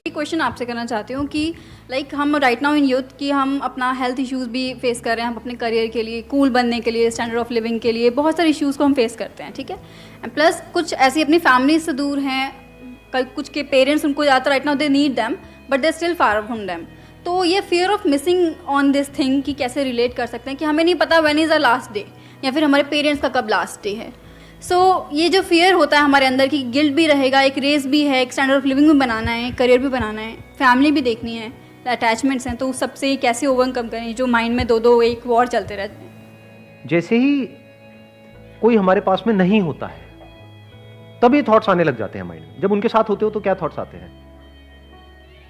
Question आपसे करना चाहती हूँ कि लाइक हम राइट नाउ इन यूथ कि हम अपना हेल्थ इश्यूज़ भी फेस कर रहे हैं, हम अपने करियर के लिए, कूल बनने के लिए, स्टैंडर्ड ऑफ लिविंग के लिए बहुत सारे इश्यूज़ को हम फेस करते हैं, ठीक है। प्लस कुछ ऐसी अपनी फैमिली से दूर हैं, कुछ के पेरेंट्स उनको ज़्यादातर right now they need them but they still far from them. तो ये fear of missing on this thing कि कैसे रिलेट कर सकते हैं कि हमें नहीं पता when is a last day या फिर हमारे पेरेंट्स का कब लास्ट डे है। सो ये जो फियर होता है हमारे अंदर की गिल्ट भी रहेगा, एक रेस भी है, एक स्टैंडर्ड ऑफ लिविंग भी बनाना है, करियर भी बनाना है, फैमिली भी देखनी है, अटैचमेंट्स हैं, तो उस सबसे कैसे ओवरकम करें जो माइंड में दो एक वॉर चलते रहते हैं। जैसे ही कोई हमारे पास में नहीं होता है तब ये थॉट्स आने लग जाते हैं माइंड में। जब उनके साथ होते हो तो क्या थॉट्स आते हैं?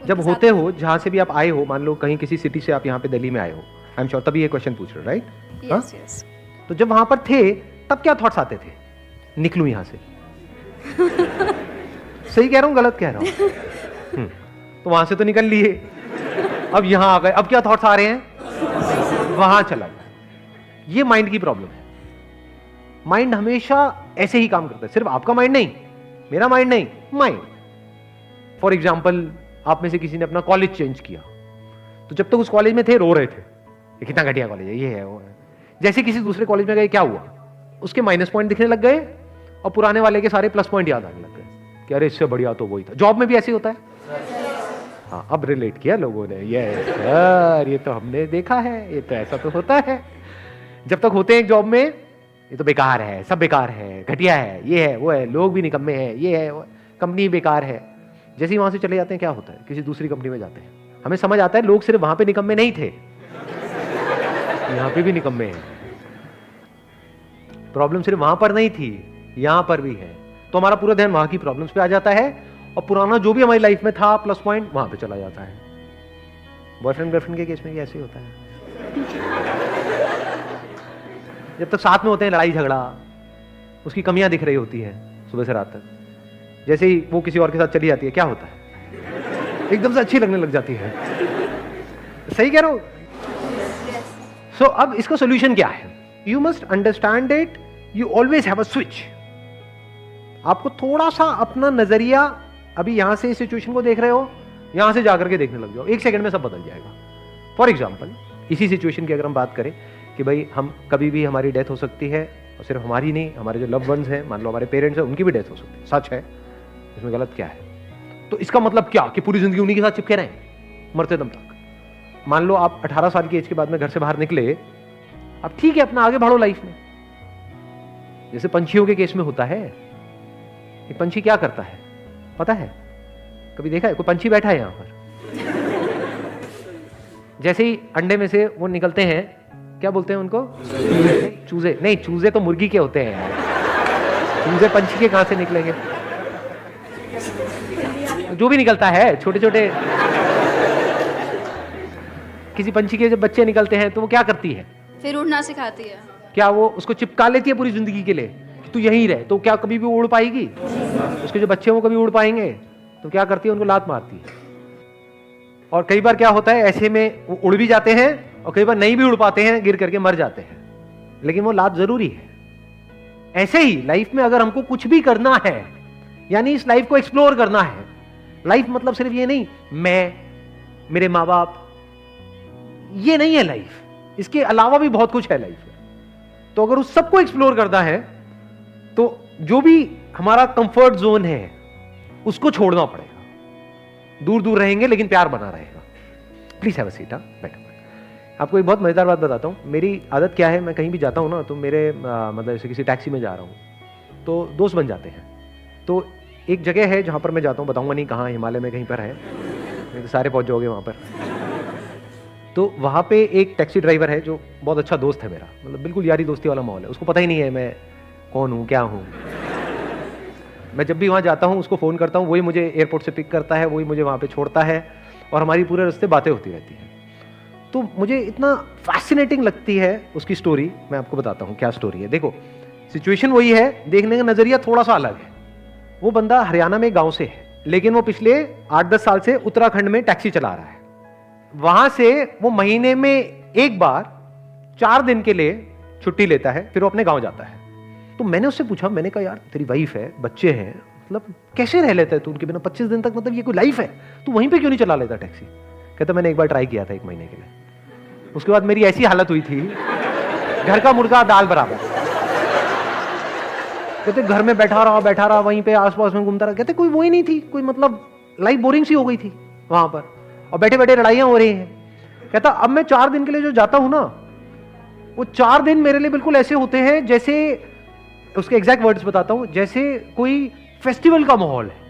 जब होते हो, जहां से भी आप आए हो, मान लो कहीं किसी सिटी से आप यहाँ पे दिल्ली में आए हो, आई एम श्योर तभी ये क्वेश्चन पूछ रहे हो, राइट? Yes yes. तो जब वहां पर थे तब क्या थॉट्स आते थे? निकलूं यहां से। सही कह रहा हूं, गलत कह रहा हूं? तो वहां से तो निकल लिए, अब यहां आ गए, अब क्या थॉट्स आ रहे हैं? वहां चला गया। ये माइंड की प्रॉब्लम है। माइंड हमेशा ऐसे ही काम करता है, सिर्फ आपका माइंड नहीं, मेरा माइंड नहीं, माइंड। फॉर एग्जाम्पल, आप में से किसी ने अपना कॉलेज चेंज किया, तो जब तक उस कॉलेज में थे रो रहे थे ये कितना घटिया कॉलेज है, ये है वो है। जैसे किसी दूसरे कॉलेज में गए, क्या हुआ? उसके माइनस पॉइंट दिखने लग गए और पुराने वाले के सारे प्लस पॉइंट याद आने लग गए कि अरे इससे बढ़िया तो वही था। जॉब में भी ऐसे ही होता है। हाँ, अब रिलेट किया लोगों ने, ये तो हमने देखा है, ये तो ऐसा तो होता है। जब तक होते हैं जॉब में, ये तो बेकार है, सब बेकार है, घटिया है, ये है वो है, लोग भी निकम्मे हैं, ये है वो, कंपनी बेकार है। जैसे ही वहां से चले जाते हैं क्या होता है? किसी दूसरी कंपनी में जाते हैं, हमें समझ आता है लोग सिर्फ वहां पे निकम्मे नहीं थे, यहां पे भी निकम्मे हैं। प्रॉब्लम सिर्फ वहां पर नहीं थी, यहां पर भी है। तो हमारा पूरा ध्यान वहां की प्रॉब्लम्स पे आ जाता है और पुराना जो भी हमारी लाइफ में था प्लस पॉइंट, वहां पे चला जाता है। बॉयफ्रेंड गर्लफ्रेंड के केस में भी ऐसे ही होता है। जब तक साथ में होते हैं, लड़ाई झगड़ा, उसकी कमियां दिख रही होती है सुबह से रात तक। जैसे ही वो किसी और के साथ चली जाती है, क्या होता है? एकदम से अच्छी लगने लग जाती है। सही कह रहा हूं? सो अब इसका सोल्यूशन क्या है? You must understand it, you always have a switch. आपको थोड़ा सा अपना नजरिया, अभी यहां से इस सिचुएशन को देख रहे हो, यहां से जाकर के देखने लग जाओ, एक सेकंड में सब बदल जाएगा। फॉर एग्जाम्पल, इसी सिचुएशन की अगर हम बात करें कि भाई हम कभी भी हमारी डेथ हो सकती है, और सिर्फ हमारी नहीं, हमारे जो लव वंस हैं, मान लो हमारे पेरेंट्स हैं, उनकी भी डेथ हो सकती है। सच है, इसमें गलत क्या है? तो इसका मतलब क्या कि पूरी जिंदगी उन्हीं के साथ चिपके रहें मरते दम तक? मान लो आप 18 साल की एज के बाद में घर से बाहर निकले, अब ठीक है, अपना आगे बढ़ो लाइफ में। जैसे पंछियों के केस में होता है, एक पंछी क्या करता है पता है? कभी देखा है? कोई पंछी बैठा है यहां पर, जैसे ही अंडे में से वो निकलते हैं, क्या बोलते हैं उनको? चूजे। नहीं, चूजे तो मुर्गी के होते हैं यार, चूजे पंछी के कहां से निकलेंगे? जो भी निकलता है, छोटे छोटे किसी पंछी के जब बच्चे निकलते हैं तो वो क्या करती है? फिर उड़ना सिखाती है। क्या वो उसको चिपका लेती है पूरी जिंदगी के लिए कि तू यहीं रहे? तो क्या कभी भी उड़ पाएगी? उसके जो बच्चे हैं वो कभी उड़ पाएंगे? तो क्या करती है? उनको लात मारती है। और कई बार क्या होता है, ऐसे में वो उड़ भी जाते हैं और कई बार नहीं भी उड़ पाते हैं, गिर करके मर जाते हैं, लेकिन वो लात जरूरी है। ऐसे ही लाइफ में अगर हमको कुछ भी करना है, यानी इस लाइफ को एक्सप्लोर करना है, लाइफ मतलब सिर्फ ये नहीं मैं, मेरे माँ बाप, ये नहीं है लाइफ, इसके अलावा भी बहुत कुछ है लाइफ में। तो अगर उस सबको एक्सप्लोर करना है तो जो भी हमारा कंफर्ट जोन है उसको छोड़ना पड़ेगा। दूर दूर रहेंगे लेकिन प्यार बना रहेगा। Please have a seat. बैठो। आपको एक बहुत मजेदार बात बताता हूं। मेरी आदत क्या है, मैं कहीं भी जाता हूं ना, तो मेरे मतलब जैसे किसी टैक्सी में जा रहा हूं तो दोस्त बन जाते हैं। तो एक जगह है जहां पर मैं जाता हूं, बताऊंगा नहीं कहाँ, हिमालय में कहीं पर है, नहीं तो सारे पहुंच जाओगे वहां पर। तो वहाँ पे एक टैक्सी ड्राइवर है जो बहुत अच्छा दोस्त है मेरा, मतलब बिल्कुल यारी दोस्ती वाला माहौल है। उसको पता ही नहीं है मैं कौन हूँ, क्या हूँ। मैं जब भी वहाँ जाता हूँ उसको फ़ोन करता हूँ, वही मुझे एयरपोर्ट से पिक करता है, वही मुझे वहाँ पे छोड़ता है और हमारी पूरे रास्ते बातें होती रहती हैं। तो मुझे इतना फैसिनेटिंग लगती है उसकी स्टोरी। मैं आपको बताता हूँ क्या स्टोरी है। देखो, सिचुएशन वही है, देखने का नज़रिया थोड़ा सा अलग है। वो बंदा हरियाणा में गाँव से है, लेकिन वो पिछले 8-10 साल से उत्तराखंड में टैक्सी चला रहा है। वहां से वो महीने में एक बार 4 दिन के लिए छुट्टी लेता है, फिर वो अपने गांव जाता है। तो मैंने उससे पूछा, मैंने कहा यार तेरी वाइफ है, बच्चे हैं, मतलब कैसे रह लेता है तू उनके बिना 25 दिन तक, मतलब ये कोई लाइफ है? तू वहीं पे क्यों नहीं चला लेता टैक्सी? कहता मैंने एक बार ट्राई किया था 1 महीने के लिए, उसके बाद मेरी ऐसी हालत हुई थी, घर का मुर्गा दाल बराबर। कहते घर में बैठा रहा वहीं पे आसपास में घूमता रहा। कहते कोई वो ही नहीं थी, कोई मतलब लाइफ बोरिंग सी हो गई थी वहां पर, और बैठे बैठे लड़ाइयां हो रही हैं। कहता अब मैं 4 दिन के लिए जो जाता हूं ना, वो 4 दिन मेरे लिए बिल्कुल ऐसे होते हैं जैसे, उसके एग्जैक्ट वर्ड्स बताता हूं, जैसे कोई फेस्टिवल का माहौल है।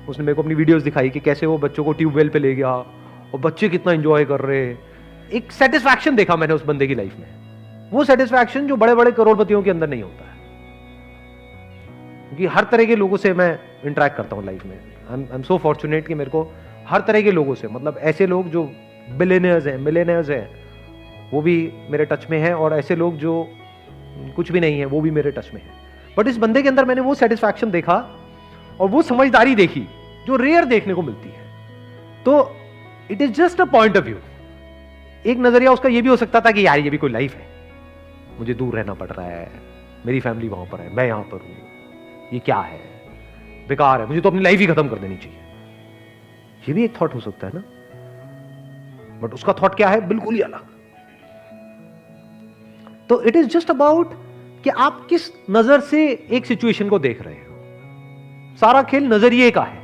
उसने मेरे को अपनी वीडियोस दिखाई कि कैसे वो बच्चों को ट्यूबवेल पे ले गया और बच्चे कितना एंजॉय कर रहे हैं। एक सेटिस्फैक्शन देखा मैंने उस बंदे की लाइफ में, वो सेटिस्फैक्शन जो बड़े बड़े करोड़पतियों के अंदर नहीं होता है। क्योंकि हर तरह के लोगों से मैं इंटरेक्ट करता हूं लाइफ में। आई एम सो फॉर्चुनेट कि मेरे को हर तरह के लोगों से, मतलब ऐसे लोग जो बिलियनियर्स हैं, मिलियनियर्स हैं, वो भी मेरे टच में हैं, और ऐसे लोग जो कुछ भी नहीं है वो भी मेरे टच में है। बट इस बंदे के अंदर मैंने वो सेटिस्फैक्शन देखा और वो समझदारी देखी जो रेयर देखने को मिलती है। तो it is just a point of view. एक नजरिया उसका ये भी हो सकता था कि यार ये भी कोई लाइफ है, मुझे दूर रहना पड़ रहा है, मेरी फैमिली वहां पर है, मैं यहां पर हूं, ये क्या है, बेकार है, मुझे तो अपनी लाइफ ही खत्म कर देनी चाहिए। ये भी एक थॉट हो सकता है ना, बट उसका थॉट क्या है, बिल्कुल ही अलग। तो इट इज जस्ट अबाउट कि आप किस नजर से एक सिचुएशन को देख रहे हो। सारा खेल नजरिए का है।